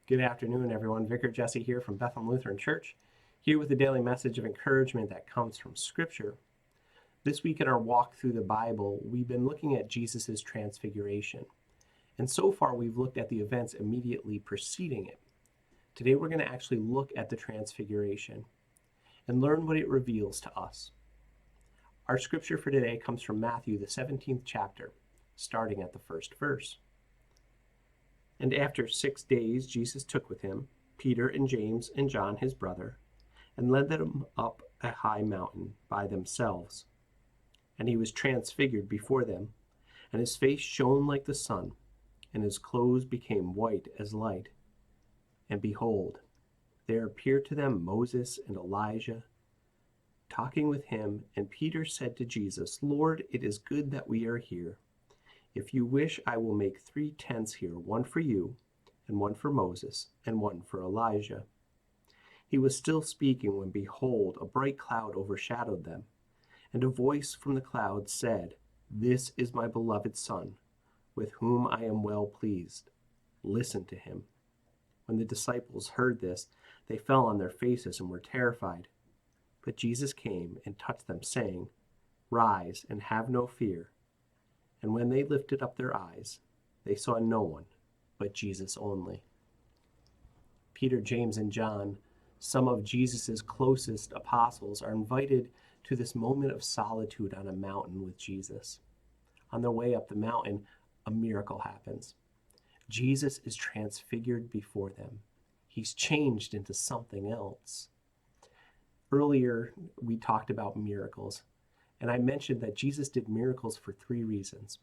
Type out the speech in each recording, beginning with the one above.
Good afternoon, everyone. Vicar Jesse here from Bethlehem Lutheran Church, here with a daily message of encouragement that comes from Scripture. This week in our walk through the Bible, we've been looking at Jesus' transfiguration. And so far, we've looked at the events immediately preceding it. Today, we're going to actually look at the transfiguration and learn what it reveals to us. Our scripture for today comes from Matthew, the 17th chapter, starting at the first verse. And after 6 days, Jesus took with him Peter and James and John his brother, and led them up a high mountain by themselves. And he was transfigured before them, and his face shone like the sun, and his clothes became white as light. And behold, there appeared to them Moses and Elijah, talking with him. And Peter said to Jesus, Lord, it is good that we are here. If you wish, I will make 3 tents here, one for you, and one for Moses, and one for Elijah. He was still speaking when, behold, a bright cloud overshadowed them, and a voice from the cloud said, This is my beloved Son, with whom I am well pleased. Listen to him. When the disciples heard this, they fell on their faces and were terrified. But Jesus came and touched them, saying, Rise and have no fear. And when they lifted up their eyes, they saw no one but Jesus only. Peter, James, and John, some of Jesus' closest apostles, are invited to this moment of solitude on a mountain with Jesus. On their way up the mountain, a miracle happens. Jesus is transfigured before them. He's changed into something else. Earlier, we talked about miracles. And I mentioned that Jesus did miracles for 3 reasons.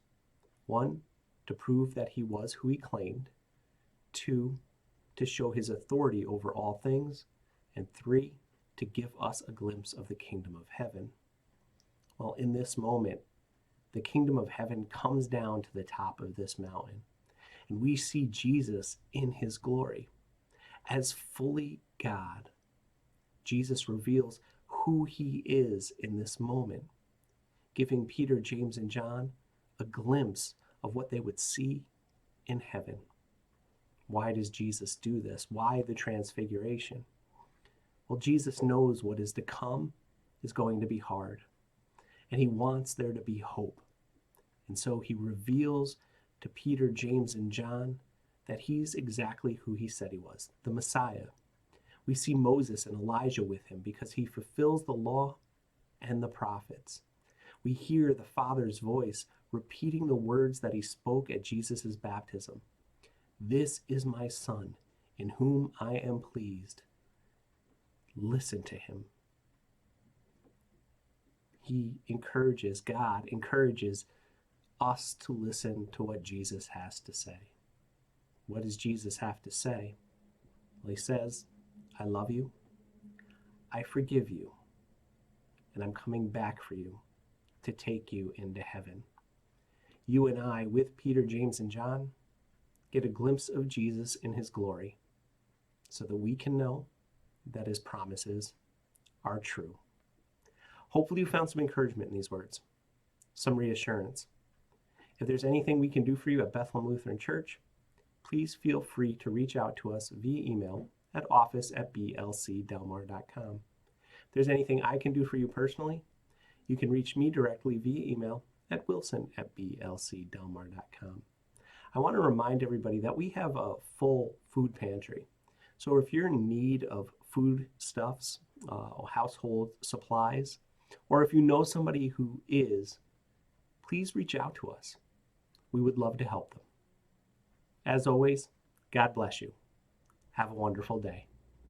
1, to prove that he was who he claimed. 2, to show his authority over all things. And 3, to give us a glimpse of the kingdom of heaven. Well, in this moment, the kingdom of heaven comes down to the top of this mountain. And we see Jesus in his glory. As fully God, Jesus reveals who he is in this moment, giving Peter, James, and John a glimpse of what they would see in heaven. Why does Jesus do this? Why the transfiguration? Well, Jesus knows what is to come is going to be hard, and he wants there to be hope. And so he reveals to Peter, James, and John that he's exactly who he said he was, the Messiah. We see Moses and Elijah with him because he fulfills the law and the prophets. We hear the Father's voice repeating the words that he spoke at Jesus' baptism. This is my Son, in whom I am pleased. Listen to him. God encourages us to listen to what Jesus has to say. What does Jesus have to say? Well, he says, I love you, I forgive you, and I'm coming back for you to take you into heaven. You and I, with Peter, James, and John, get a glimpse of Jesus in his glory so that we can know that his promises are true. Hopefully you found some encouragement in these words, some reassurance. If there's anything we can do for you at Bethlehem Lutheran Church, please feel free to reach out to us via email at office@blcdelmar.com. If there's anything I can do for you personally, you can reach me directly via email at wilson@blcdelmar.com. I want to remind everybody that we have a full food pantry. So if you're in need of foodstuffs, household supplies, or if you know somebody who is, please reach out to us. We would love to help them. As always, God bless you. Have a wonderful day.